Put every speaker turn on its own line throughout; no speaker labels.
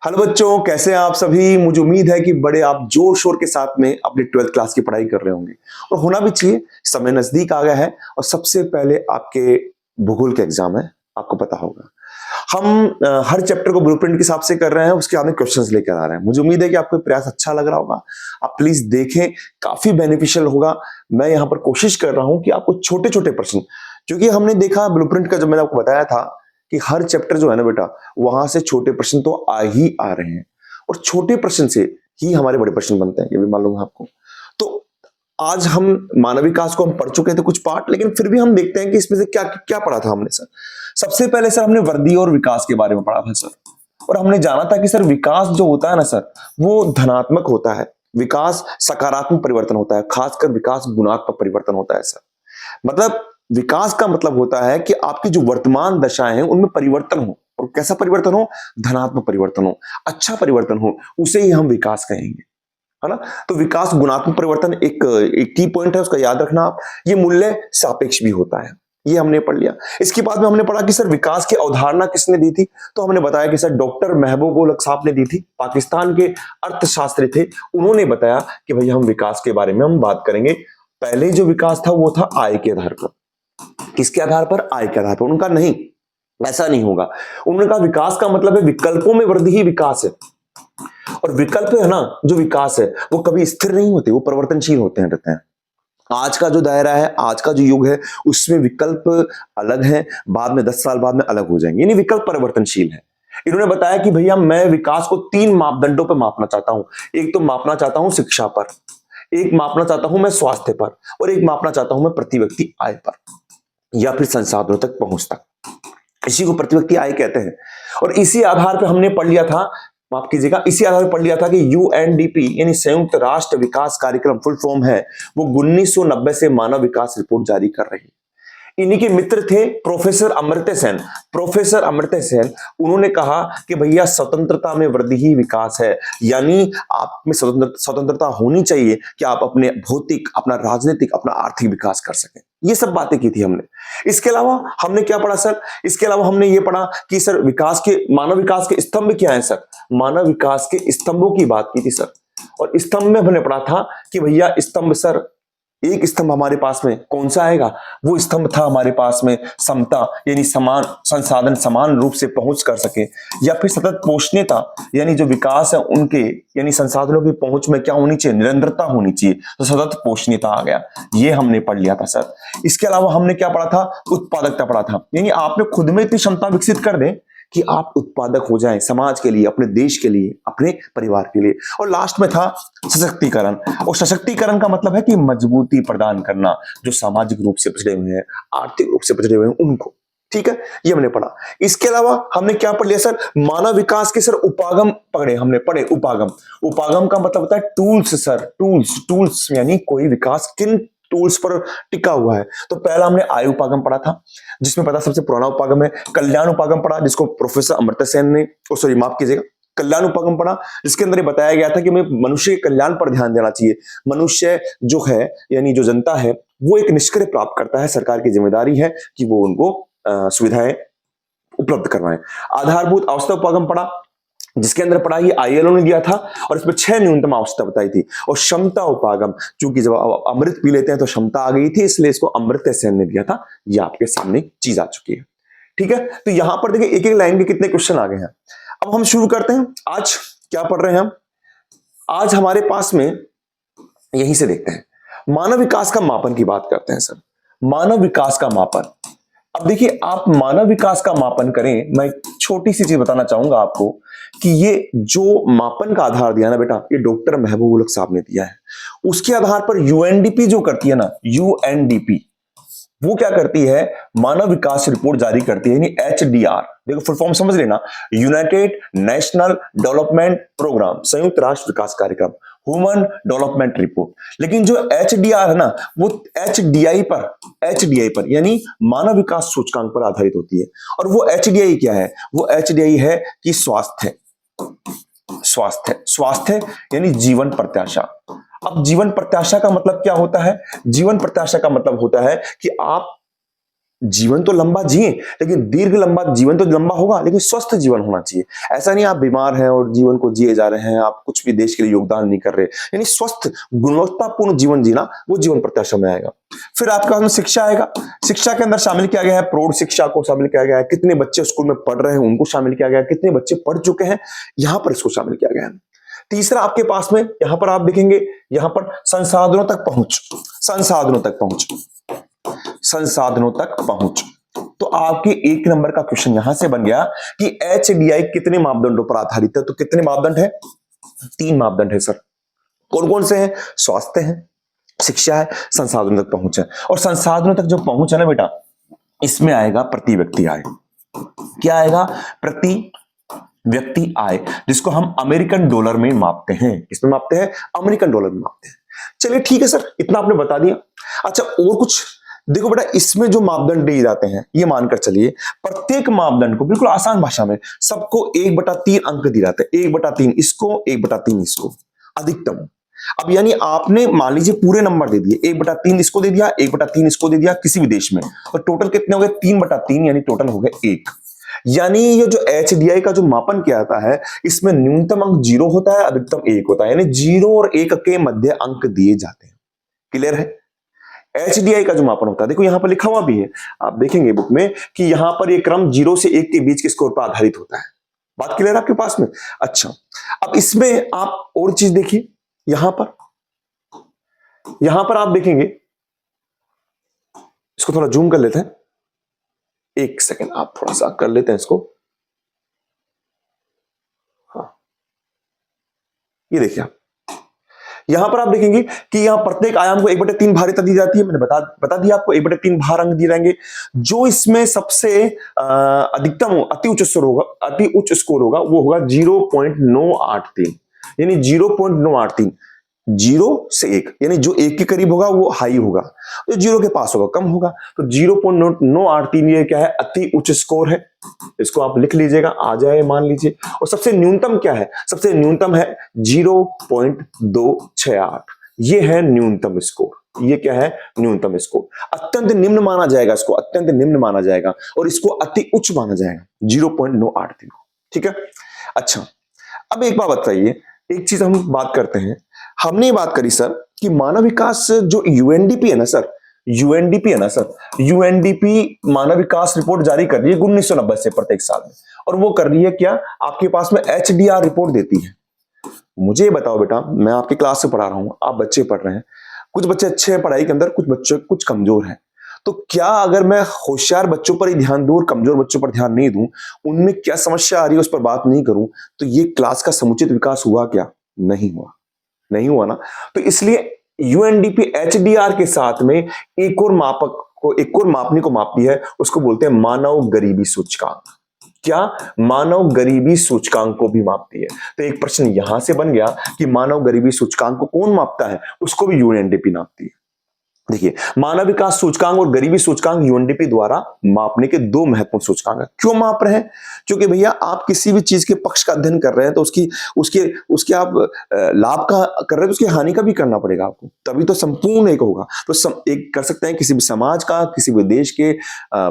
Hello बच्चों, कैसे हैं आप सभी। मुझे उम्मीद है कि बड़े आप जोर शोर के साथ में अपनी 12th क्लास की पढ़ाई कर रहे होंगे और होना भी चाहिए। समय नजदीक आ गया है और सबसे पहले आपके भूगोल के एग्जाम है, आपको पता होगा। हम हर चैप्टर को ब्लूप्रिंट के हिसाब से कर रहे हैं, उसके आगे क्वेश्चंस लेकर आ रहे हैं। मुझे उम्मीद है कि आपको प्रयास अच्छा लग रहा होगा। आप प्लीज देखें, काफी बेनिफिशियल होगा। मैं यहाँ पर कोशिश कर रहा हूँ कि आपको छोटे छोटे प्रश्न, क्योंकि हमने देखा ब्लूप्रिंट का, जब मैंने आपको बताया था कि हर चैप्टर जो है ना बेटा, वहां से छोटे प्रश्न तो आ ही आ रहे हैं और छोटे प्रश्न से ही हमारे बड़े प्रश्न बनते हैं, ये भी मालूम है आपको। तो आज हम मानव विकास को हम पढ़ चुके थे कुछ पार्ट, लेकिन फिर भी हम देखते हैं कि इसमें से क्या क्या पढ़ा था हमने सर। सबसे पहले सर हमने वृद्धि और विकास के बारे में पढ़ा था सर, और हमने जाना था कि सर विकास जो होता है ना सर, वो धनात्मक होता है। विकास सकारात्मक परिवर्तन होता है, खासकर विकास गुणात्मक परिवर्तन होता है सर। मतलब विकास का मतलब होता है कि आपकी जो वर्तमान दशाएं हैं उनमें परिवर्तन हो, और कैसा परिवर्तन हो? धनात्मक परिवर्तन हो, अच्छा परिवर्तन हो, उसे ही हम विकास कहेंगे, है ना। तो विकास गुणात्मक परिवर्तन एक एक की पॉइंट है, उसका याद रखना आप। ये मूल्य सापेक्ष भी होता है, ये हमने पढ़ लिया। इसके बाद में हमने पढ़ा कि सर विकास की अवधारणा किसने दी थी। तो हमने बताया कि सर डॉक्टर महबूब उल हक साहब ने दी थी, पाकिस्तान के अर्थशास्त्री थे। उन्होंने बताया कि भैया हम विकास के बारे में हम बात करेंगे। पहले जो विकास था वो था आय के आधार पर। किसके आधार पर? आय के आधार पर। उनका नहीं, ऐसा नहीं होगा। उन्होंने कहा विकास का मतलब है विकल्पों में वृद्धि ही विकास है। और विकल्प है ना, जो विकास है वो कभी स्थिर नहीं होते, वो परिवर्तनशील होते हैं, रहते हैं। आज का जो दायरा है, आज का जो युग है, उसमें विकल्प अलग है, बाद में 10 साल बाद में अलग हो जाएंगे, यानी विकल्प परिवर्तनशील है। इन्होंने बताया कि भैया मैं विकास को 3 मापदंडों पर मापना चाहता हूं। एक तो मापना चाहता हूं शिक्षा पर, एक मापना चाहता हूं मैं स्वास्थ्य पर, और एक मापना चाहता हूं मैं प्रति व्यक्ति आय पर, या फिर संसाधनों तक पहुंच तक। इसी को प्रति व्यक्ति आय कहते हैं। और इसी आधार पर हमने पढ़ लिया था, माफ कीजिएगा, इसी आधार पर पढ़ लिया था कि यूएनडीपी यानी संयुक्त राष्ट्र विकास कार्यक्रम फुल फॉर्म है, वो 1990 से मानव विकास रिपोर्ट जारी कर रही है। इन्हीं के मित्र थे प्रोफेसर अमर्त्य सेन। प्रोफेसर अमर्त्य सेन, उन्होंने कहा कि भैया स्वतंत्रता में वृद्धि ही विकास है, यानी आप में स्वतंत्रता होनी चाहिए कि आप अपने भौतिक, अपना राजनीतिक, अपना आर्थिक विकास कर सकें। ये सब बातें की थी हमने। इसके अलावा हमने क्या पढ़ा सर? इसके अलावा हमने ये पढ़ा कि सर विकास के, मानव विकास के स्तंभ क्या है सर? मानव विकास के स्तंभों की बात की थी सर। और स्तंभ में हमने पढ़ा था कि भैया स्तंभ सर, एक स्तंभ हमारे पास में कौन सा आएगा? वो स्तंभ था हमारे पास में समता, यानी समान संसाधन समान रूप से पहुंच कर सके, या फिर सतत पोषणीयता, यानी जो विकास है उनके, यानी संसाधनों की पहुंच में क्या होनी चाहिए? निरंतरता होनी चाहिए। तो सतत पोषणीयता आ गया, ये हमने पढ़ लिया था सर। इसके अलावा हमने क्या पढ़ा था? उत्पादकता पढ़ा था, यानी आपने खुद में इतनी क्षमता विकसित कर दें कि आप उत्पादक हो जाएं समाज के लिए, अपने देश के लिए, अपने परिवार के लिए। और लास्ट में था सशक्तिकरण। और सशक्तिकरण का मतलब है कि मजबूती प्रदान करना, जो सामाजिक रूप से पिछड़े हुए हैं, आर्थिक रूप से पिछड़े हुए हैं, उनको। ठीक है, ये हमने पढ़ा। इसके अलावा हमने क्या पढ़ लिया सर? मानव विकास के सर उपागम पढ़े, हमने पढ़े उपागम। उपागम का मतलब होता है टूल्स सर, टूल्स। टूल्स यानी कोई विकास किन टूल्स पर टिका हुआ है। तो पहला हमने आय उपागम पढ़ा था, जिसमें पता सबसे पुराना उपागम है। कल्याण उपागम पढ़ा, जिसको प्रोफेसर अमर्त्य सेन ने, सॉरी माफ कीजिएगा, कल्याण उपागम पढ़ा, जिसके अंदर ये बताया गया था कि हमें मनुष्य के कल्याण पर ध्यान देना चाहिए। मनुष्य जो है, यानी जो जनता है, वो एक निष्क्रिय प्राप्त करता है, सरकार की जिम्मेदारी है कि वो उनको सुविधाएं उपलब्ध करवाएं। आधारभूत अवस्था उपागम पढ़ा, जिसके अंदर पढ़ा ये आईएलओ ने दिया था, और इसमें 6 न्यूनतम आवश्यकता बताई थी। और क्षमता उपागम, क्योंकि जब अमृत पी लेते हैं तो क्षमता आ गई थी, इसलिए इसको अमर्त्य सेन ने दिया था। ये आपके सामने चीज आ चुकी है। ठीक है, तो यहां पर देखिए एक एक लाइन के कितने क्वेश्चन आ गए हैं। अब हम शुरू करते हैं। आज क्या पढ़ रहे हैं हम? आज हमारे पास में, यहीं से देखते हैं, मानव विकास का मापन की बात करते हैं सर। मानव विकास का मापन। अब देखिए, आप मानव विकास का मापन करें, मैं छोटी सी चीज बताना चाहूंगा आपको कि ये जो मापन का आधार दिया ना बेटा, ये डॉक्टर महबूब उल हक साहब ने दिया है। उसके आधार पर यूएनडीपी जो करती है ना, यूएनडीपी वो क्या करती है? मानव विकास रिपोर्ट जारी करती है, यानी एचडीआर। देखो फुल फॉर्म समझ लेना, यूनाइटेड नेशनल डेवलपमेंट प्रोग्राम, संयुक्त राष्ट्र विकास कार्यक्रम, ह्यूमन डेवलपमेंट रिपोर्ट। लेकिन जो एचडीआर है ना, वो एचडीआई पर यानी मानव विकास सूचकांक पर आधारित होती है। और वो एचडीआई क्या है? वो एचडीआई है कि स्वास्थ्य, स्वास्थ्य, स्वास्थ्य यानी जीवन प्रत्याशा। अब जीवन प्रत्याशा का मतलब क्या होता है? जीवन प्रत्याशा का मतलब होता है कि आप जीवन तो लंबा जिए, लेकिन दीर्घ लंबा जीवन तो लंबा होगा, लेकिन स्वस्थ जीवन होना चाहिए। ऐसा नहीं आप बीमार हैं और जीवन को जिए जा रहे हैं, आप कुछ भी देश के लिए योगदान नहीं कर रहे। यानी स्वस्थ गुणवत्तापूर्ण जीवन जीना, वो जीवन प्रत्याशा में आएगा। फिर आपके पास में शिक्षा आएगा। शिक्षा के अंदर शामिल किया गया है प्रौढ़ शिक्षा को शामिल किया गया है, कितने बच्चे स्कूल में पढ़ रहे हैं उनको शामिल किया गया है, कितने बच्चे पढ़ चुके हैं यहां पर इसको शामिल किया गया है। तीसरा आपके पास में यहां पर आप देखेंगे, यहां पर संसाधनों तक पहुंच, संसाधनों तक पहुंच, संसाधनों तक पहुंच। तो आपके एक नंबर का क्वेश्चन यहां से बन गया कि एचडीआई कितने मापदंडों पर आधारित है। तो कितने मापदंड है? 3 मापदंड है सर। कौन कौन से हैं? स्वास्थ्य है, शिक्षा है, संसाधनों तक पहुंच है। और संसाधनों तक जो पहुंच है ना बेटा, इसमें आएगा प्रति व्यक्ति आय। क्या आएगा? प्रति व्यक्ति आय, जिसको हम अमेरिकन डॉलर में मापते हैं। किसमें मापते हैं? अमेरिकन डॉलर में मापते हैं। चलिए ठीक है सर, इतना आपने बता दिया। अच्छा और कुछ देखो बेटा, इसमें जो मापदंड दिए जाते हैं, ये मानकर चलिए प्रत्येक मापदंड को बिल्कुल आसान भाषा में सबको 1/3 अंक दिए जाते हैं। 1/3 इसको, 1/3 इसको, अधिकतम। अब यानी आपने मान लीजिए पूरे नंबर दे दिए, 1/3 इसको दे दिया, 1/3 इसको दे दिया किसी भी देश में, तो टोटल कितने हो गए? 3/3, यानी टोटल हो गए 1। यानी ये जो एचडीआई का जो मापन किया जाता है, इसमें न्यूनतम अंक 0 होता है, अधिकतम 1 होता है, यानी 0 और 1 के मध्य अंक दिए जाते हैं। क्लियर है? एचडीआई का जो मापन होता है, देखो यहां पर लिखा हुआ भी है, आप देखेंगे बुक में कि यहां पर ये क्रम 0 से 1 के बीच के स्कोर पर आधारित होता है। बात क्लियर है आपके पास में? अच्छा, अब इसमें आप और चीज देखिए, यहां पर आप देखेंगे, इसको थोड़ा जूम कर लेते हैं, 1 सेकेंड आप थोड़ा सा कर लेते हैं इसको। हाँ, ये देखिए आप यहां पर आप देखेंगे कि यहां प्रत्येक आयाम को 1/3 भारिता दी जाती है। मैंने बता दिया आपको, 1/3 भार अंक दिए जाएंगे। जो इसमें सबसे अधिकतम अति उच्च स्कोर होगा वो होगा 0.983, यानी 0.983, 0 से 1, यानी जो 1 के करीब होगा वो हाई होगा, जो 0 के पास होगा कम होगा। तो 0.983 ये क्या है? अति उच्च स्कोर है। इसको आप लिख लीजिएगा, आ जाए मान लीजिए। और सबसे न्यूनतम क्या है? सबसे न्यूनतम है 0.268, ये है न्यूनतम स्कोर। ये क्या है? न्यूनतम स्कोर। अत्यंत निम्न माना जाएगा इसको, अत्यंत निम्न माना जाएगा, और इसको अति उच्च माना जाएगा 0.983 को। ठीक है? अच्छा, अब एक बात बताइए, एक चीज हम बात करते हैं, हमने बात करी सर कि मानव विकास जो यूएनडीपी है ना सर, यूएनडीपी मानव विकास रिपोर्ट जारी कर रही है 1990 से प्रत्येक साल में, और वो कर रही है क्या? आपके पास में एचडीआर रिपोर्ट देती है। मुझे बताओ बेटा, मैं आपकी क्लास से पढ़ा रहा हूं, आप बच्चे पढ़ रहे हैं, कुछ बच्चे अच्छे हैं पढ़ाई के अंदर, कुछ बच्चे कुछ कमजोर हैं। तो क्या अगर मैं होशियार बच्चों पर ही ध्यान दूं और कमजोर बच्चों पर ध्यान नहीं दूं, उनमें क्या समस्या आ रही है उस पर बात नहीं करूं, तो ये क्लास का समुचित विकास हुआ क्या? नहीं हुआ ना। तो इसलिए यूएनडीपी एचडीआर के साथ में एक और मापनी को मापती है, उसको बोलते हैं मानव गरीबी सूचकांक। क्या? मानव गरीबी सूचकांक को भी मापती है। तो एक प्रश्न यहां से बन गया कि मानव गरीबी सूचकांक को कौन मापता है? उसको भी यूएनडीपी मापती है। देखिए, मानव विकास सूचकांक और गरीबी सूचकांक यूएनडीपी द्वारा मापने के 2 महत्वपूर्ण सूचकांक हैं। क्यों माप रहे हैं? क्योंकि भैया आप किसी भी चीज के पक्ष का अध्ययन कर रहे हैं तो उसके आप लाभ का कर रहे हैं तो उसकी हानि का भी करना पड़ेगा आपको, तभी तो संपूर्ण एक होगा। तो एक कर सकते हैं किसी भी समाज का, किसी भी देश के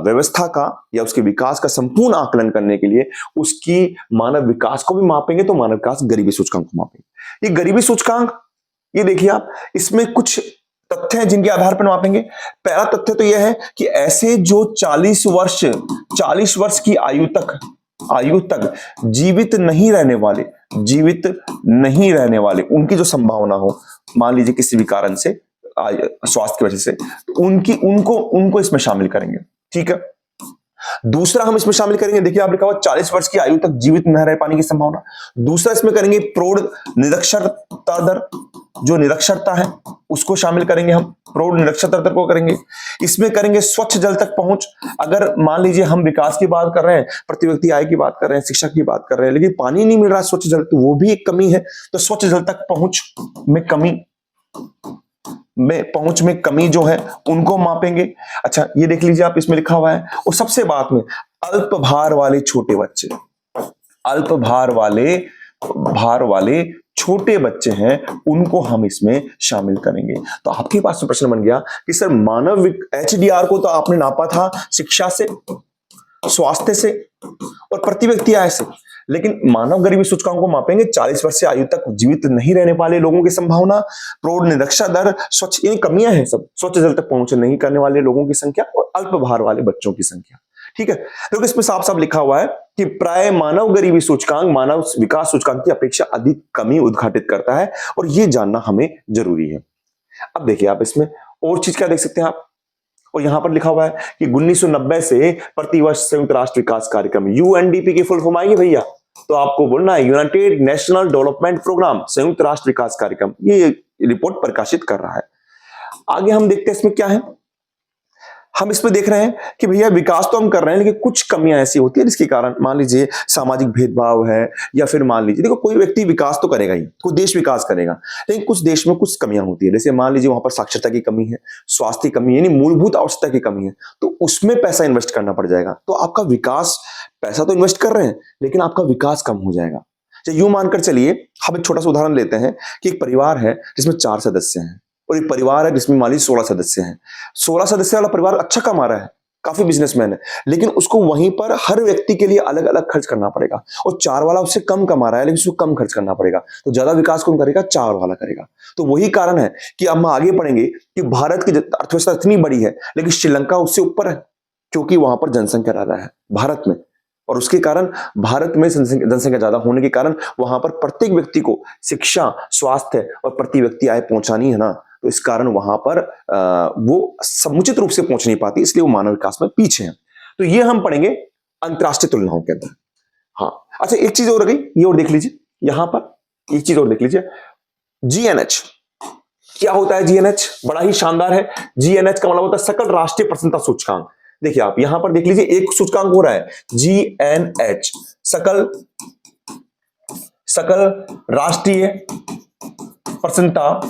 व्यवस्था का या उसके विकास का संपूर्ण आकलन करने के लिए उसकी मानव विकास को भी मापेंगे, तो मानव विकास गरीबी सूचकांक को मापेंगे। ये गरीबी सूचकांक, ये देखिए आप, इसमें कुछ तथ्य हैं जिनके आधार पर मापेंगे। पहला तथ्य तो यह है कि ऐसे जो 40 वर्ष की आयु तक जीवित नहीं रहने वाले, उनकी जो संभावना हो, मान लीजिए किसी भी कारण से, स्वास्थ्य की वजह से, तो उनको इसमें शामिल करेंगे। ठीक है? दूसरा हम इसमें शामिल करेंगे, देखिए आप लिखा हुआ 40 वर्ष की आयु तक जीवित न रह पाने की संभावना। दूसरा इसमें करेंगे प्रौढ़ निरक्षरता दर, जो निरक्षरता है उसको शामिल करेंगे हम, प्रौढ़ निरक्षरता दर को करेंगे। इसमें करेंगे स्वच्छ जल तक पहुंच। अगर मान लीजिए हम विकास की बात कर रहे हैं, प्रति व्यक्ति आय की बात कर रहे हैं, शिक्षा की बात कर रहे हैं, लेकिन पानी नहीं मिल रहा स्वच्छ जल, तो वो भी एक कमी है। तो स्वच्छ जल तक पहुंच में कमी जो है उनको मापेंगे। अच्छा, ये देख लीजिए आप, इसमें लिखा हुआ है, और सबसे बाद में अल्प भार वाले छोटे बच्चे, अल्प भार वाले छोटे बच्चे हैं उनको हम इसमें शामिल करेंगे। तो आपके पास तो प्रश्न बन गया कि सर मानव HDR को तो आपने नापा था शिक्षा से, स्वास्थ्य से और प्रति व्यक्ति आय से, लेकिन मानव गरीबी सूचकांक को मापेंगे 40 वर्ष से आयु तक जीवित नहीं रहने वाले लोगों की संभावना, प्रौढ़ निरक्षरता दर, स्वच्छ, ये कमियां हैं सब, स्वच्छ जल तक पहुंच नहीं करने वाले लोगों की संख्या और अल्प भार वाले बच्चों की संख्या। ठीक है, तो इसमें साफ साफ लिखा हुआ है कि प्राय मानव गरीबी सूचकांक मानव विकास सूचकांक की अपेक्षा अधिक कमी उद्घाटित करता है और ये जानना हमें जरूरी है। अब देखिए आप इसमें और चीज क्या देख सकते हैं आप, और यहां पर लिखा हुआ है कि 1990 से प्रतिवर्ष संयुक्त राष्ट्र विकास कार्यक्रम UNDP की फुल फॉर्म आएगी भैया, तो आपको बोलना है यूनाइटेड नेशनल डेवलपमेंट प्रोग्राम, संयुक्त राष्ट्र विकास कार्यक्रम, ये रिपोर्ट प्रकाशित कर रहा है। आगे हम देखते हैं इसमें क्या है। हम इसमें देख रहे हैं कि भैया विकास तो हम कर रहे हैं लेकिन कुछ कमियां ऐसी होती है जिसके कारण, मान लीजिए सामाजिक भेदभाव है, या फिर मान लीजिए देखो कोई व्यक्ति विकास तो करेगा ही, कोई देश विकास करेगा, लेकिन कुछ देश में कुछ कमियां होती है। जैसे मान लीजिए वहां पर साक्षरता की कमी है, स्वास्थ्य की कमी यानी मूलभूत आवश्यकता की कमी है, तो उसमें पैसा इन्वेस्ट करना पड़ जाएगा। तो आपका विकास, पैसा तो इन्वेस्ट कर रहे हैं लेकिन आपका विकास कम हो जाएगा। यूं मानकर चलिए, हम एक छोटा सा उदाहरण लेते हैं कि एक परिवार है जिसमें 4 सदस्य हैं और एक परिवार है जिसमें मान लीजिए 16 सदस्य हैं। 16 सदस्य वाला परिवार अच्छा कमा रहा है, काफी बिजनेसमैन है, लेकिन उसको वहीं पर हर व्यक्ति के लिए अलग अलग खर्च करना पड़ेगा, और 4 वाला उससे कम कमा रहा है लेकिन उसको कम खर्च करना पड़ेगा, तो ज्यादा विकास कौन करेगा? 4 वाला करेगा। तो वही कारण है कि हम आगे पढ़ेंगे कि भारत की अर्थव्यवस्था इतनी बड़ी है लेकिन श्रीलंका उससे ऊपर है, क्योंकि वहां पर जनसंख्या ज्यादा है भारत में, और उसके कारण भारत में जनसंख्या ज्यादा होने के कारण वहां पर प्रत्येक व्यक्ति को शिक्षा, स्वास्थ्य और प्रति व्यक्ति आय पहुंचानी है ना, तो इस कारण वहां पर वो समुचित रूप से पहुंच नहीं पाती, इसलिए वो मानव विकास में पीछे हैं। तो ये हम पढ़ेंगे अंतरराष्ट्रीय तुलनाओं के अंदर। हाँ, अच्छा एक चीज और आ गई, ये और देख लीजिए, यहां पर एक चीज और देख लीजिए, GNH क्या होता है? GNH बड़ा ही शानदार है। GNH का मतलब होता है सकल राष्ट्रीय प्रसन्नता सूचकांक। देखिए आप यहां पर देख लीजिए, एक सूचकांक हो रहा है GNH, सकल राष्ट्रीय प्रसन्नता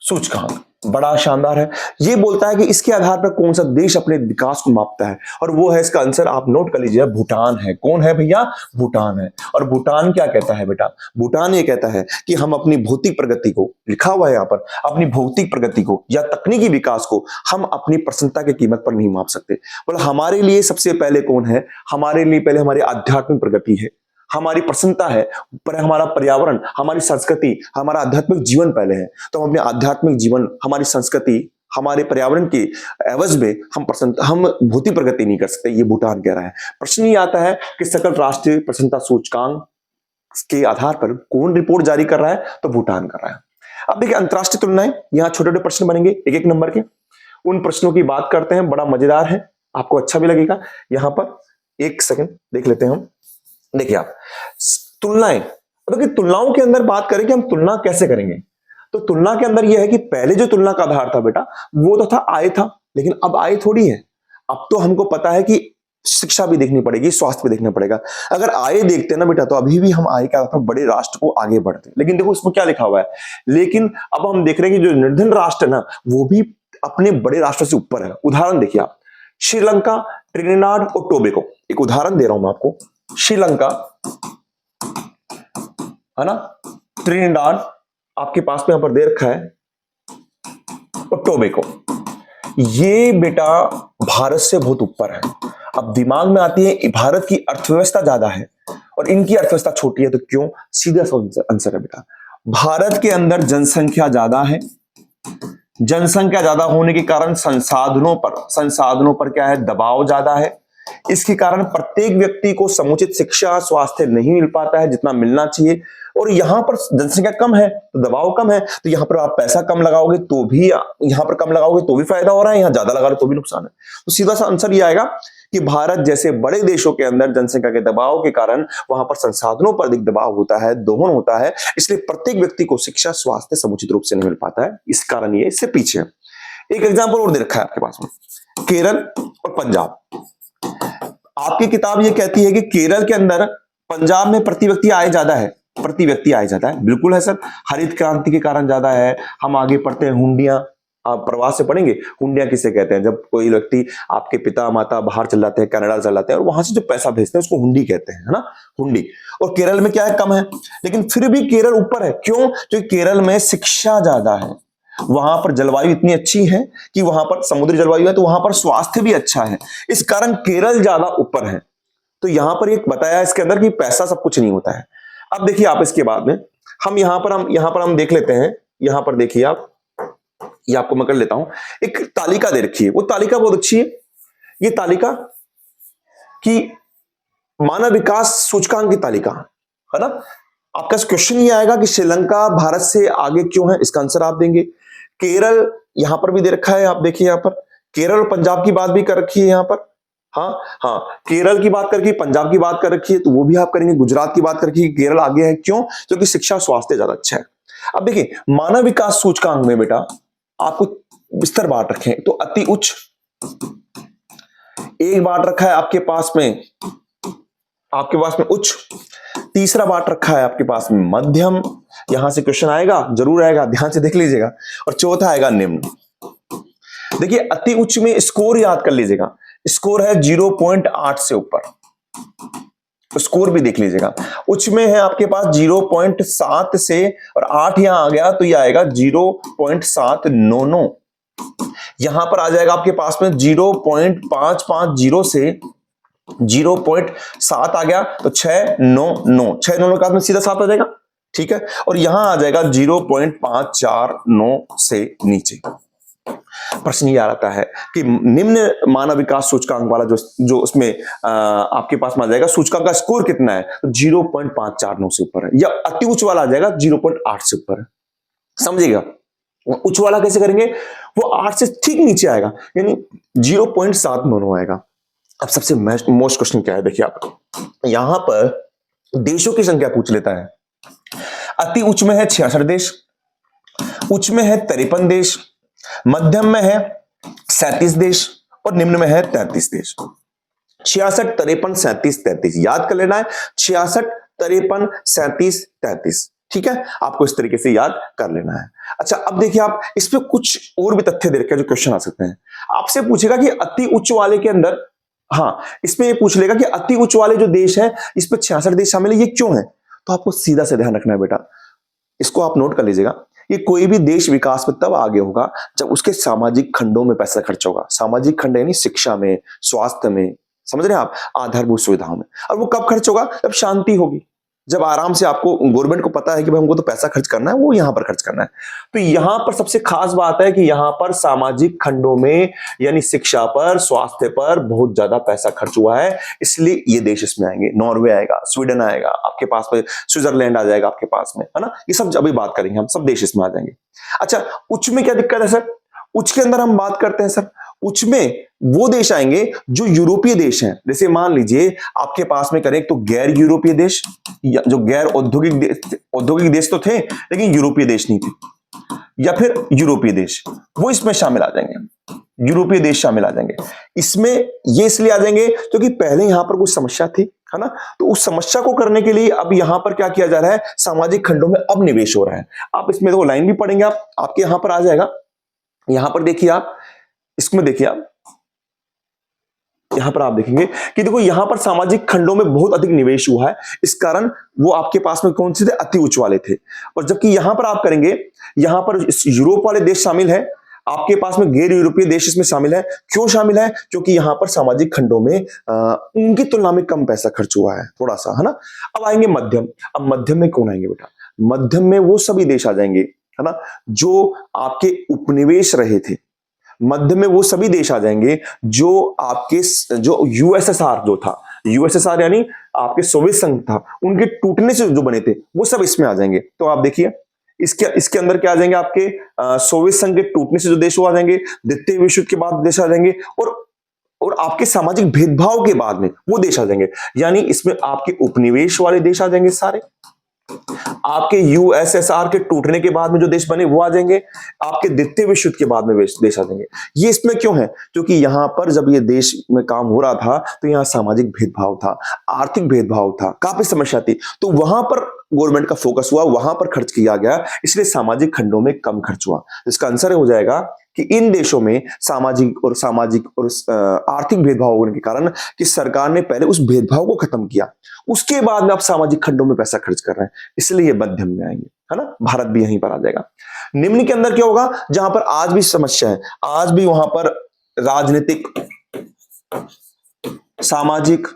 सूचकांक, बड़ा शानदार है। ये बोलता है कि इसके आधार पर कौन सा देश अपने विकास को मापता है, और वो है, इसका आंसर आप नोट कर लीजिए, भूटान है। कौन है भैया? भूटान है। और भूटान क्या कहता है बेटा? भूटान ये कहता है कि हम अपनी भौतिक प्रगति को, लिखा हुआ है यहां पर, अपनी भौतिक प्रगति को या तकनीकी विकास को हम अपनी प्रसन्नता की कीमत पर नहीं माप सकते। बोला हमारे लिए सबसे पहले कौन है? हमारे लिए पहले हमारी आध्यात्मिक प्रगति है, हमारी प्रसन्नता है, पर हमारा पर्यावरण, हमारी संस्कृति, हमारा आध्यात्मिक जीवन पहले है। तो हम अपने आध्यात्मिक जीवन, हमारी संस्कृति, हमारे पर्यावरण के एवज में हम भौतिक प्रगति नहीं कर सकते, ये भूटान कह रहा है। प्रश्न ये आता है कि सकल राष्ट्रीय प्रसन्नता सूचकांक के आधार पर कौन रिपोर्ट जारी कर रहा है? तो भूटान कर रहा है। अब देखिए अंतरराष्ट्रीय तुलनाएं, यहाँ छोटे छोटे प्रश्न बनेंगे एक एक नंबर के, उन प्रश्नों की बात करते हैं, बड़ा मजेदार है, आपको अच्छा भी लगेगा। यहां पर एक सेकंड देख लेते हैं हम। देखिए आप तुलनाएं, देखिए तुलनाओं के अंदर बात करें कि हम तुलना कैसे करेंगे, तो तुलना के अंदर यह है कि पहले जो तुलना का आधार था बेटा वो तो था आय था, लेकिन अब आय थोड़ी है। अब तो हमको पता है कि शिक्षा भी देखनी पड़ेगी, स्वास्थ्य भी देखना पड़ेगा। अगर आय देखते हैं ना बेटा, तो अभी भी हम आय के आधार पर बड़े राष्ट्र को आगे बढ़ते हैं, लेकिन देखो इसमें क्या लिखा हुआ है, लेकिन अब हम देख रहे हैं कि जो निर्धन राष्ट्र है ना, वो भी अपने बड़े राष्ट्र से ऊपर है। उदाहरण देखिए आप, श्रीलंका, ट्रिनिडाद और टोबैगो, एक उदाहरण दे रहा हूं मैं आपको, श्रीलंका है ना, ट्रिनिडाद आपके पास में यहां पर दे रखा है, और टोबैगो, ये बेटा भारत से बहुत ऊपर है। अब दिमाग में आती है भारत की अर्थव्यवस्था ज्यादा है और इनकी अर्थव्यवस्था छोटी है, तो क्यों? सीधा सा आंसर है बेटा, भारत के अंदर जनसंख्या ज्यादा है, जनसंख्या ज्यादा होने के कारण संसाधनों पर क्या है? दबाव ज्यादा है। इसके कारण प्रत्येक व्यक्ति को समुचित शिक्षा, स्वास्थ्य नहीं मिल पाता है जितना मिलना चाहिए, और यहां पर जनसंख्या कम है तो दबाव कम है, तो यहां पर आप पैसा कम लगाओगे तो भी, यहां पर कम लगाओगे तो भी फायदा हो रहा है, यहां ज्यादा लगा रहे तो भी नुकसान है। तो सीधा सा आंसर ये आएगा कि भारत जैसे बड़े देशों के अंदर जनसंख्या के दबाव के कारण वहां पर संसाधनों पर अधिक दबाव होता है, दोहन होता है, इसलिए प्रत्येक व्यक्ति को शिक्षा, स्वास्थ्य समुचित रूप से नहीं मिल पाता है, इस कारण ये इससे पीछे है। एक एग्जाम्पल और दे रखा है आपके पास में, केरल और पंजाब। आपकी किताब ये कहती है कि केरल के अंदर, पंजाब में प्रति व्यक्ति आय ज्यादा है, प्रति व्यक्ति आय ज्यादा है, बिल्कुल है सर, हरित क्रांति के कारण ज्यादा है। हम आगे पढ़ते हैं हुंडियां, आप प्रवास से पढ़ेंगे, हुंडियां किसे कहते हैं? जब कोई व्यक्ति, आपके पिता माता बाहर चल जाते हैं, कनाडा चल जाते हैं और वहां से जो पैसा भेजते हैं उसको हुंडी कहते हैं, है ना, हुंडी। और केरल में क्या है, कम है, लेकिन फिर भी केरल ऊपर है। क्यों? क्योंकि केरल में शिक्षा ज्यादा है, वहां पर जलवायु इतनी अच्छी है कि वहां पर समुद्री जलवायु है, तो वहां पर स्वास्थ्य भी अच्छा है, इस कारण केरल ज्यादा ऊपर है। तो यहां पर एक बताया इसके अंदर कि पैसा सब कुछ नहीं होता है। अब देखिए आप, इसके बाद में हम यहां पर हम देख लेते हैं। यहां पर देखिए आप, ये आपको मैं कर लेता हूं, एक तालिका दे रखी है, वो तालिका बहुत अच्छी है। ये तालिका की मानव विकास सूचकांक की तालिका, है ना। आपका क्वेश्चन ये आएगा कि श्रीलंका भारत से आगे क्यों है, इसका आंसर आप देंगे। केरल यहां पर भी दे रखा है, आप देखिए यहां पर केरल और पंजाब की बात भी कर रखी है यहां पर। हाँ हाँ, केरल की बात कर रखी है, पंजाब की बात कर रखी है, तो वो भी आप करेंगे। गुजरात की बात कर रखी है, केरल आगे है, क्यों? क्योंकि शिक्षा स्वास्थ्य ज्यादा अच्छा है। अब देखिए मानव विकास सूचकांक में बेटा आपको स्तर बांट रखे हैं, तो अति उच्च एक बांट रखा है आपके पास में, उच्च। तीसरा बांट रखा है आपके पास में मध्यम, यहां से क्वेश्चन आएगा, जरूर आएगा, ध्यान से देख लीजिएगा। और चौथा आएगा निम्न। देखिए अति उच्च में स्कोर याद कर लीजिएगा, स्कोर है 0.8 से ऊपर, स्कोर भी देख लीजिएगा। उच्च में है आपके पास 0.7 से, और 8 यहां आ गया तो ये आएगा 0.799। यहां पर आ जाएगा आपके पास में 0.550 से 0.7 आ गया तो 699, 699 का में सीधा 7 आ जाएगा, ठीक है। और यहां आ जाएगा 0.549 से नीचे। प्रश्न ये आता है कि निम्न मानव विकास सूचकांक वाला जो उसमें आपके पास में आ जाएगा, सूचकांक का स्कोर कितना है, तो 0.549 से ऊपर है, या अति उच्च वाला आ जाएगा 0.8 से ऊपर है, समझिएगा। उच्च वाला कैसे करेंगे, वो 8 से ठीक नीचे आएगा, यानी 0.799 आएगा। अब सबसे मोस्ट क्वेश्चन क्या है, देखिए आप यहां पर देशों की संख्या पूछ लेता है। अति उच्च में है 66 देश, उच्च में है 53 देश, मध्यम में है 37 देश और निम्न में है 33 देश। 66, 53, 37, 33 याद कर लेना है, 66, 53, 37, 33, ठीक है, आपको इस तरीके से याद कर लेना है। अच्छा अब देखिए आप, इस पे कुछ और भी तथ्य दे रखे जो क्वेश्चन आ सकते हैं। आपसे पूछेगा कि अति उच्च वाले के अंदर, हाँ इसमें ये पूछ लेगा कि अति उच्च वाले जो देश है इस पे 66 देश शामिल है, ये क्यों है? तो आपको सीधा से ध्यान रखना है बेटा, इसको आप नोट कर लीजिएगा। ये कोई भी देश विकास में तब आगे होगा जब उसके सामाजिक खंडों में पैसा खर्च होगा। सामाजिक खंड यानी शिक्षा में, स्वास्थ्य में, समझ रहे हैं आप, आधारभूत सुविधाओं में। और वो कब खर्च होगा? जब शांति होगी, जब आराम से आपको, गवर्नमेंट को पता है कि भाई हमको तो पैसा खर्च करना है, वो यहां पर खर्च करना है। तो यहां पर सबसे खास बात है कि यहां पर सामाजिक खंडों में यानी शिक्षा पर, स्वास्थ्य पर बहुत ज्यादा पैसा खर्च हुआ है, इसलिए ये देश इसमें आएंगे। नॉर्वे आएगा, स्वीडन आएगा आपके पास में, स्विट्जरलैंड आ जाएगा आपके पास में, है ना। ये सब अभी बात करेंगे, हम सब देश इसमें आ जाएंगे। अच्छा उच्च में क्या दिक्कत है सर? उच्च के अंदर हम बात करते हैं सर, उच्च में वो देश आएंगे जो यूरोपीय देश हैं। जैसे मान लीजिए आपके पास में करें तो गैर यूरोपीय देश, जो गैर औद्योगिक देश तो थे लेकिन यूरोपीय देश नहीं थे, या फिर यूरोपीय देश, वो इसमें शामिल आ जाएंगे। यूरोपीय देश शामिल आ जाएंगे इसमें, ये इसलिए आ जाएंगे क्योंकि पहले यहां पर कुछ समस्या थी, है ना। तो उस समस्या को करने के लिए अब यहां पर क्या किया जा रहा है, सामाजिक खंडों में अब निवेश हो रहा है। आप इसमें देखो लाइन भी पढ़ेंगे आप, आपके यहां पर आ जाएगा। यहां पर देखिए आप, इसमें देखिए आप, यहां पर आप देखेंगे कि देखो यहां पर सामाजिक खंडों में बहुत अधिक निवेश हुआ है, इस कारण वो आपके पास में कौन से थे, अति उच्च वाले थे। और जबकि यहां पर आप करेंगे, यहां पर यूरोप वाले देश शामिल है, आपके पास में गैर यूरोपीय देश इसमें शामिल है। क्यों शामिल है? क्योंकि यहां पर सामाजिक खंडों में उनकी तुलना में कम पैसा खर्च हुआ है थोड़ा सा, है ना। अब आएंगे मध्यम। अब मध्यम में कौन आएंगे बेटा? मध्यम में वो सभी देश आ जाएंगे, है ना, जो आपके उपनिवेश रहे थे। मध्य में वो सभी देश आ जाएंगे जो आपके, जो यूएसएसआर जो था, यूएसएसआर यानी आपके सोवियत संघ था, उनके टूटने से जो बने थे वो सब इसमें आ जाएंगे। तो आप देखिए इसके अंदर क्या आ जाएंगे, आपके सोवियत संघ के टूटने से जो देश वो आ जाएंगे, द्वितीय विश्व के बाद देश आ जाएंगे, और आपके सामाजिक भेदभाव के बाद में वो देश आ जाएंगे। यानी इसमें आपके उपनिवेश वाले देश आ जाएंगे सारे, आपके यूएसएसआर के टूटने के बाद में जो देश बने वो आ जाएंगे, आपके द्वितीय विश्व युद्ध के बाद में देश आ जाएंगे। ये इसमें क्यों है? क्योंकि यहां पर जब ये देश में काम हो रहा था तो यहां सामाजिक भेदभाव था, आर्थिक भेदभाव था, काफी समस्या थी, तो वहां पर गवर्नमेंट का फोकस हुआ, वहां पर खर्च किया गया, इसलिए सामाजिक खंडों में कम खर्च हुआ। इसका आंसर हो जाएगा कि इन देशों में सामाजिक और आर्थिक भेदभाव होने के कारण कि सरकार ने पहले उस भेदभाव को खत्म किया, उसके बाद में आप सामाजिक खंडों में पैसा खर्च कर रहे हैं, इसलिए ये मध्यम में आएंगे, है ना। भारत भी यहीं पर आ जाएगा। निम्न के अंदर क्या होगा, जहां पर आज भी समस्या है, आज भी वहां पर राजनीतिक सामाजिक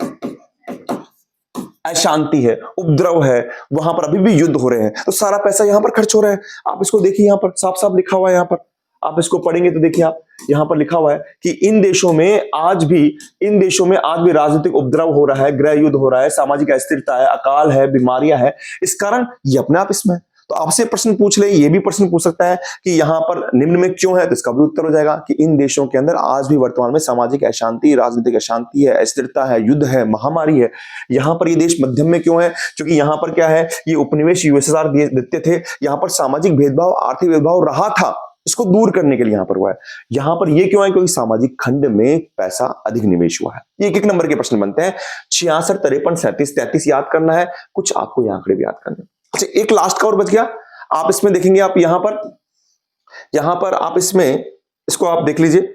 अशांति है, उपद्रव है, वहां पर अभी भी युद्ध हो रहे हैं, तो सारा पैसा यहां पर खर्च हो रहा है। आप इसको देखिए, यहां पर साफ साफ लिखा हुआ है, यहां पर आप इसको पढ़ेंगे तो देखिए, आप यहां पर लिखा हुआ है कि इन देशों में आज भी राजनीतिक उपद्रव हो रहा है, गृह युद्ध हो रहा है, सामाजिक अस्थिरता है, अकाल है, बीमारियां है, इस कारण ये अपने आप इसमें। तो आपसे प्रश्न पूछ ले, ये भी प्रश्न पूछ सकता है कि यहां पर निम्न में क्यों है, तो इसका भी उत्तर हो जाएगा कि इन देशों के अंदर आज भी वर्तमान में सामाजिक अशांति, राजनीतिक अशांति है, अस्थिरता है, युद्ध है, महामारी है। यहां पर ये देश मध्यम में क्यों है, क्योंकि यहां पर क्या है, ये उपनिवेश यूएसएसआर देते थे, यहां पर सामाजिक भेदभाव, आर्थिक भेदभाव रहा था, इसको दूर करने के लिए यहां पर हुआ है। यहां पर ये क्यों है, क्योंकि सामाजिक खंड में पैसा अधिक निवेश हुआ है। ये एक नंबर के प्रश्न बनते हैं। 66, 53, 37, 33 याद करना है, कुछ आपको ये आंकड़े भी याद करने हैं। अच्छा, एक लास्ट का और बच गया, आप इसमें देखेंगे, आप यहां पर आप इसमें इसको आप देख लीजिए,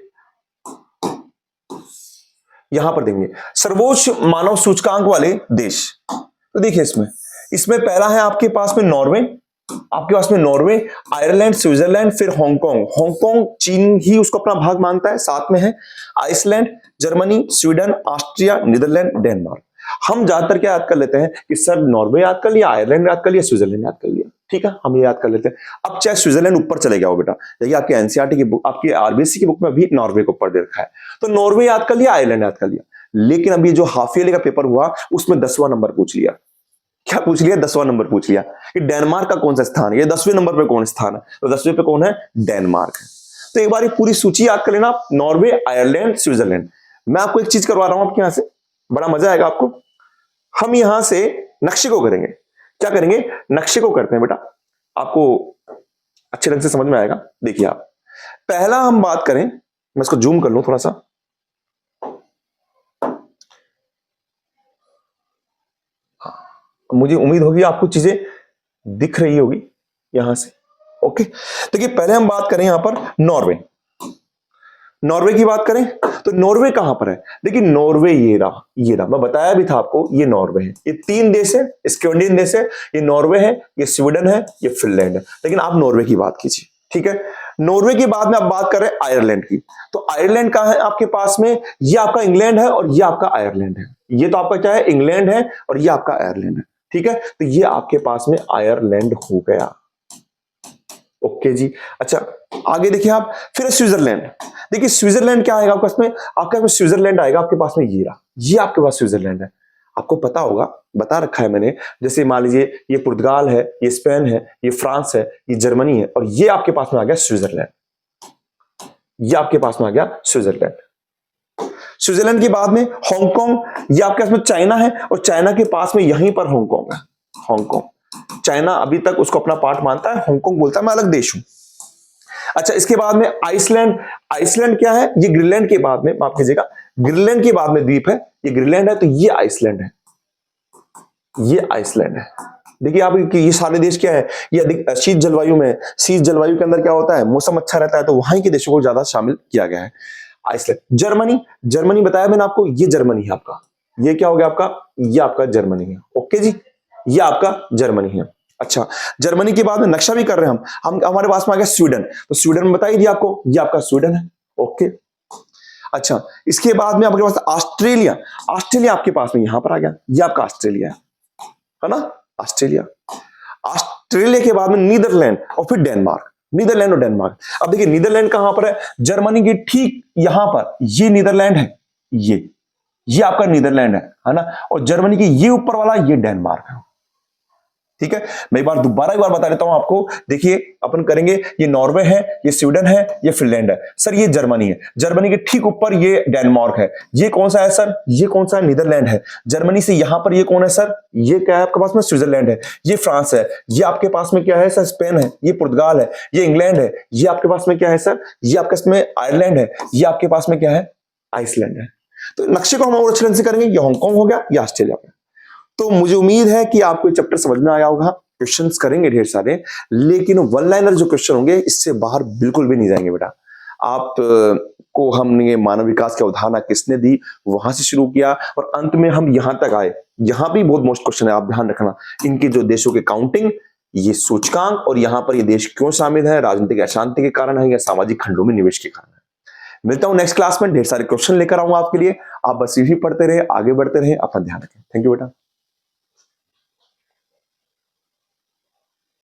यहां पर देंगे सर्वोच्च मानव सूचकांक वाले देश। तो देखिए इसमें पहला है आपके पास में नॉर्वे, आयरलैंड, स्विट्जरलैंड, फिर हांगकांग चीन ही उसको अपना भाग मानता है, साथ में है Iceland, Germany, Sweden, Austria, Netherland, Denmark. हम ज्यादातर क्या याद कर लेते हैं कि सर नॉर्वे याद कर लिया, आयरलैंड याद कर लिया, स्विट्जरलैंड याद कर लिया, ठीक है, हम ये याद कर लेते हैं। अब चाहे स्विट्जरलैंड ऊपर चले गया हो बेटा, देखिए आपके एनसीईआरटी की बुक, आपकी आरबीएससी की बुक में भी नॉर्वे को ऊपर दे रखा है, तो नॉर्वे याद कर लिया, आयरलैंड याद कर लिया। लेकिन अभी जो हाफ ईयरली का पेपर हुआ उसमें 10वां नंबर पूछ लिया। क्या पूछ लिया? 10वां नंबर पूछ लिया कि डेनमार्क का कौन सा स्थान है, ये 10वें नंबर पे कौन स्थान है, तो 10वें पे कौन है? डेनमार्क है। तो एक बार ये पूरी सूची याद कर लेना, नॉर्वे, आयरलैंड, स्विट्जरलैंड। मैं आपको एक चीज करवा रहा हूं आपके यहां से, बड़ा मजा आएगा आपको। हम यहां से नक्शे को करेंगे, क्या करेंगे? नक्शे को करते हैं बेटा, आपको अच्छे ढंग से समझ में आएगा। देखिए आप, पहला हम बात करें, मैं इसको जूम कर लूं थोड़ा सा, मुझे उम्मीद होगी आपको चीजें दिख रही होगी यहां से। ओके, देखिए पहले हम बात करें यहां पर नॉर्वे की बात करें तो नॉर्वे कहां पर है? देखिए नॉर्वे ये रहा, मैं बताया भी था आपको, ये नॉर्वे है। ये 3 देश है, स्कैंडिनेवियन देश है, ये नॉर्वे है, ये स्वीडन है, ये फिनलैंड है। लेकिन आप नॉर्वे की बात कीजिए, ठीक है। नॉर्वे के बाद में आप बात कर रहे हैं आयरलैंड की, तो आयरलैंड कहां है आपके पास में? ये आपका इंग्लैंड है और ये आपका आयरलैंड है। ये तो आपका क्या है? इंग्लैंड है और ये आपका आयरलैंड है, ठीक है। तो ये आपके पास में आयरलैंड हो गया। ओके जी, अच्छा आगे देखिए आप, फिर स्विट्जरलैंड। देखिए स्विट्जरलैंड क्या आएगा आपके पास में? आपके पास स्विट्जरलैंड आएगा आपके पास में, ये रहा, ये आपके पास स्विट्जरलैंड है। आपको पता होगा, बता रखा है मैंने, जैसे मान लीजिए ये पुर्तगाल है, ये स्पेन है, ये फ्रांस है, ये जर्मनी है, और ये आपके पास में आ गया स्विट्जरलैंड। ये आपके पास में आ गया स्विट्जरलैंड। स्विट्जरलैंड के बाद में हांगकांग, ये आपके पास में चाइना है, और चाइना के पास में यहीं पर हांगकांग है। हांगकांग, चाइना अभी तक उसको अपना पार्ट मानता है, हांगकांग बोलता है मैं अलग देश हूं। अच्छा, इसके बाद में आइसलैंड। आइसलैंड क्या है? ये ग्रीनलैंड के बाद में, माफ कीजिएगा, ग्रीनलैंड के बाद में द्वीप है, ये ग्रीनलैंड है, तो ये आइसलैंड है, ये आइसलैंड है। देखिए आप कि ये सारे देश क्या है, ये अधिक शीत जलवायु में, शीत जलवायु के अंदर क्या होता है, मौसम अच्छा रहता है, तो वहां के देशों को ज्यादा शामिल किया गया है। आइसलैंड। जर्मनी बताया मैंने आपको, ये जर्मनी है आपका, ये क्या हो गया आपका? ये आपका जर्मनी है। ओके जी, ये आपका जर्मनी है। अच्छा, जर्मनी के बाद में नक्शा भी कर रहे हैं हम हमारे पास में आ गया स्वीडन, तो स्वीडन में बता ही दिया आपको, ये आपका स्वीडन है। ओके, अच्छा इसके बाद में आपके पास ऑस्ट्रेलिया। ऑस्ट्रेलिया आपके पास में यहां पर आ गया, ये आपका ऑस्ट्रेलिया है ना, ऑस्ट्रेलिया। ऑस्ट्रेलिया के बाद में नीदरलैंड और फिर डेनमार्क। नीदरलैंड और डेनमार्क। अब देखिए नीदरलैंड कहां पर है? जर्मनी के ठीक यहां पर, ये नीदरलैंड है, ये आपका नीदरलैंड है ना, और जर्मनी की ये ऊपर वाला ये डेनमार्क है, ठीक है। मैं दोबारा एक बार बता देता हूं आपको, देखिए अपन करेंगे, ये नॉर्वे है, ये स्वीडन है, ये फिनलैंड है, सर ये जर्मनी है, जर्मनी के ठीक ऊपर ये डेनमार्क है, ये कौन सा है सर? ये कौन सा है? नीदरलैंड है। जर्मनी से यहां पर ये कौन है सर? ये क्या है आपके पास में? स्विट्जरलैंड है। ये फ्रांस है। ये आपके पास में क्या है सर? स्पेन है। ये पुर्तगाल है। ये इंग्लैंड है। ये आपके पास में क्या है सर? ये आपके पास में आयरलैंड है। ये आपके पास में क्या है? आइसलैंड है। तो नक्शे को हम और अच्छे ढंग से करेंगे, ये हांगकांग हो गया, ये ऑस्ट्रेलिया हो गया। तो मुझे उम्मीद है कि आपको ये चैप्टर समझ में आया होगा। क्वेश्चंस करेंगे ढेर सारे, लेकिन वन लाइनर जो क्वेश्चन होंगे इससे बाहर बिल्कुल भी नहीं जाएंगे बेटा। आप को हमने मानव विकास की अवधारणा किसने दी, वहां से शुरू किया और अंत में हम यहां तक आए। यहां भी बहुत मोस्ट क्वेश्चन है, आप ध्यान रखना। इनके जो देशों के काउंटिंग, ये सूचकांक, और यहां पर ये देश क्यों शामिल है, राजनीतिक अशांति के कारण है या सामाजिक खंडों में निवेश के कारण है। मिलता हूं नेक्स्ट क्लास में, ढेर सारे क्वेश्चन लेकर आऊंगा आपके लिए। आप बस यही पढ़ते रहे, आगे बढ़ते रहे, अपना ध्यान रखें। थैंक यू बेटा।